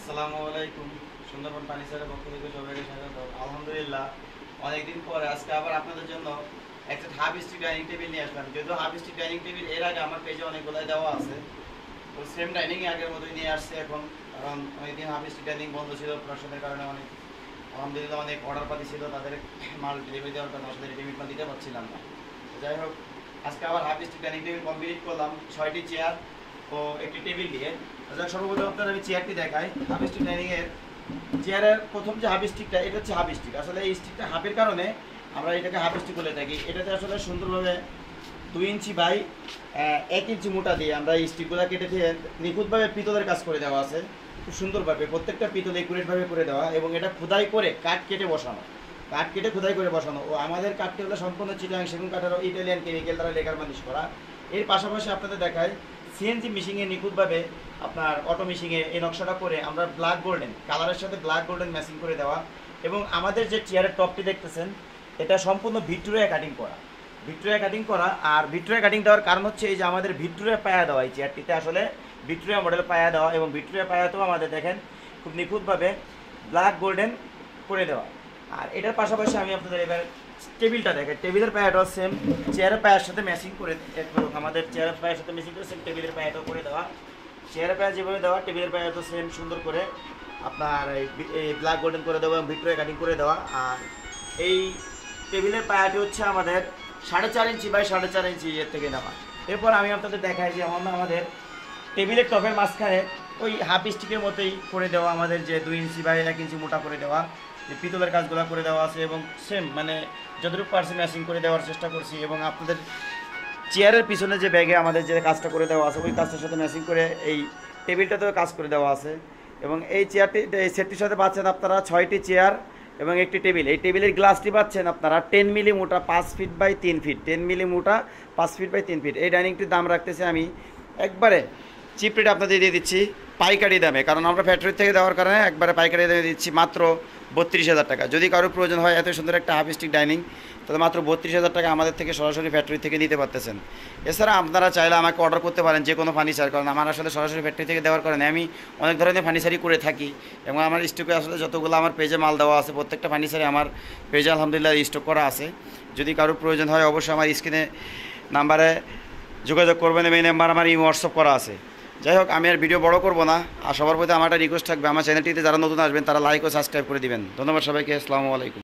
আসসালামু আলাইকুম। সুন্দরবন ফার্নিচারের পক্ষ থেকে সবাইকে স্বাগত। আলহামদুলিল্লাহ, অনেকদিন পরে আজকে আবার আপনাদের জন্য একটা হাফ স্টিক ডাইনিং টেবিল নিয়ে আসলাম। যেহেতু হাফ স্টিক ডাইনিং টেবিল এর আগে আমার পেজে অনেকগুলাই দেওয়া আছে, তো সেম ডাইনিং আগের মতোই নিয়ে আসছে এখন। কারণ অনেকদিন হাফ স্টিক ডাইনিং বন্ধ ছিল প্রশ্নের কারণে, অনেক আলহামদুলিল্লাহ অনেক অর্ডার পাতি ছিল, তাদের মাল ডেলিভারি দেওয়ার কারণে আসলে রেডিমেড মাল দিতে পারছিলাম না। যাই হোক, আজকে আবার half stick dining table complete করলাম 6টি চেয়ার ও একটি টেবিল দিয়ে। সর্বপ্রথম আপনার আমি চেয়ারটি দেখাই। হাফ স্টিক ডাইনিং এর চেয়ারের প্রথম যে হাফ স্টিকটা, এটা হচ্ছে হাফ স্টিক। আসলে এই স্টিকটা হাফের কারণে আমরা এটাকে হাফ স্টিক বলে থাকি। এটাতে আসলে সুন্দরভাবে 2 ইঞ্চি বাই 1 ইঞ্চি মোটা দিয়ে আমরা এই স্টিকগুলো কেটে দিয়ে নিখুঁতভাবে পিতলের কাজ করে দেওয়া আছে। খুব সুন্দরভাবে প্রত্যেকটা পিতল একুরেটভাবে করে দেওয়া, এবং এটা খোদাই করে কাঠ কেটে বসানো, কাঠ কেটে খোদাই করে বসানো। ও আমাদের কাঠটি হলো সম্পূর্ণ চিটাগাং সেগুন কাঠের ইটালিয়ান কেমিক্যাল দ্বারা লেকার মালিশ করা। এর পাশাপাশি আপনাদের দেখায় সিএনজি মেশিনে নিখুঁতভাবে আপনার অটো মেশিনে এই নকশাটা করে আমরা ব্ল্যাক গোল্ডেন কালারের সাথে ব্ল্যাক গোল্ডেন ম্যাচিং করে দেওয়া। এবং আমাদের যে চেয়ারের টপটি দেখতেছেন, এটা সম্পূর্ণ ভিক্টোরিয়া কাটিং করা, ভিক্টোরিয়া কাটিং করা। আর ভিক্টোরিয়া কাটিং দেওয়ার কারণ হচ্ছে এই যে আমাদের ভিক্টোরিয়া পায়া দেওয়া, এই চেয়ারটিতে আসলে ভিক্টোরিয়া মডেল পায়া দেওয়া, এবং ভিক্টোরিয়া পায়াতেও আমাদের দেখেন খুব নিখুঁতভাবে ব্ল্যাক গোল্ডেন করে দেওয়া। আর এটার পাশাপাশি আমি আপনাদের এবার টেবিলটা দেখেন। টেবিলের পায়াটাও সেম চেয়ারের পায়ের সাথে ম্যাচিং করে, আমাদের চেয়ারের পায়ের সাথে ম্যাচিং করে সেম টেবিলের পায়াটাও করে দেওয়া। চেয়ারের পায়া যেভাবে দেওয়া, টেবিলের পায়াটাও সেম সুন্দর করে আপনার এই ব্ল্যাক গোল্ডেন করে দেওয়া এবং ভিক্টোরিয়া কাটিং করে দেওয়া। আর এই টেবিলের পায়াটি হচ্ছে আমাদের 4.5 ইঞ্চি বাই 4.5 ইঞ্চি এর থেকে নেওয়া। এরপর আমি আপনাদের দেখাই যে আমাদের টেবিলের টপের মাঝখানে ওই হাফ স্টিকের মতোই করে দেওয়া, আমাদের যে 2 ইঞ্চি বাই 1 ইঞ্চি মোটা করে দেওয়া যে পিতলের কাজগুলো করে দেওয়া আছে, এবং সেম মানে যতটুকু পারছি ম্যাচিং করে দেওয়ার চেষ্টা করছি। এবং আপনাদের চেয়ারের পিছনে যে ব্যাগে আমাদের যে কাজটা করে দেওয়া আছে, ওই কাজটার সাথে ম্যাচিং করে এই টেবিলটাতেও কাজ করে দেওয়া আছে। এবং এই চেয়ারটি, এই সেটটির সাথে পাচ্ছেন আপনারা 6টি চেয়ার এবং একটি টেবিল। এই টেবিলের গ্লাসটি পাচ্ছেন আপনারা 10 মিলি মোটা 5 ফিট বাই 3 ফিট, 10 মিলি মোটা 5 ফিট বাই 3 ফিট। এই ডাইনিংটির দাম রাখতেছি আমি একবারে চিপ রেট আপনাদের দিয়ে দিচ্ছি পাইকারি দামে, কারণ আমরা ফ্যাক্টরি থেকে দেওয়ার কারণে একবারে পাইকারি দামে দিচ্ছি মাত্র 32,000 টাকা। যদি কারোর প্রয়োজন হয় এত সুন্দর একটা হাফ স্টিক ডাইনিং, তাহলে মাত্র 32,000 টাকা আমাদের থেকে সরাসরি ফ্যাক্টরি থেকে নিতে পারতেছেন। এছাড়া আপনারা চাইলে আমাকে অর্ডার করতে পারেন যে কোনো ফার্নিচার, কারণ আমার আসলে সরাসরি ফ্যাক্টরি থেকে দেওয়ার কারণে আমি অনেক ধরনের ফার্নিচারই করে থাকি। এবং আমার স্টকে আসলে যতগুলো আমার পেজে মাল দেওয়া আছে, প্রত্যেকটা ফার্নিচারে আমার পেজে আলহামদুলিল্লাহ স্টক করা আছে। যদি কারোর প্রয়োজন হয় অবশ্যই আমার স্ক্রিনে নাম্বারে যোগাযোগ করবেন, এবং এই নাম্বার আমার হোয়াটসঅ্যাপ করা আছে। যাই হোক, আমি আর ভিডিও বড় করব না। আর সবার প্রতি আমার একটা রিকোয়েস্ট থাকবে, আমার চ্যানেলটিতে যারা নতুন আসবেন তারা লাইক ও সাবস্ক্রাইব করে দিবেন। ধন্যবাদ সবাইকে। আসসালামু আলাইকুম।